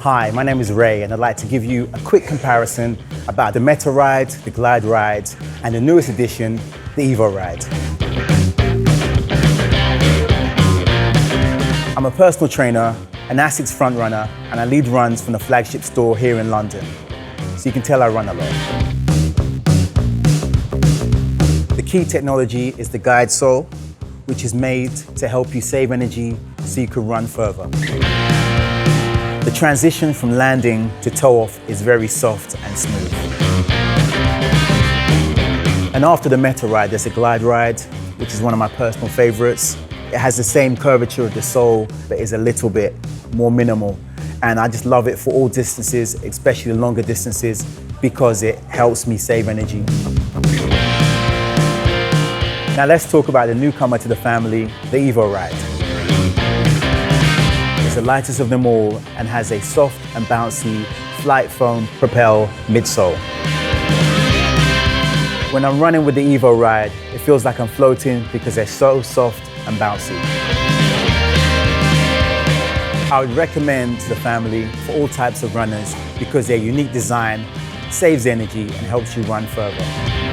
Hi, my name is Ray and I'd like to give you a quick comparison about the Meta ride, the Glide ride and the newest edition, the Evo ride. I'm a personal trainer, an Asics front runner, and I lead runs from the flagship store here in London. So you can tell I run a lot. The key technology is the Guidesole, which is made to help you save energy so you can run further. The transition from landing to toe off is very soft and smooth. And after the Meta ride, there's a Glide ride, which is one of my personal favorites. It has the same curvature of the sole, but is a little bit more minimal. And I just love it for all distances, especially the longer distances, because it helps me save energy. Now let's talk about the newcomer to the family, the Evo ride. It's the lightest of them all and has a soft and bouncy flight foam propel midsole. When I'm running with the Evo ride, it feels like I'm floating because they're so soft and bouncy. I would recommend to the family for all types of runners because their unique design saves energy and helps you run further.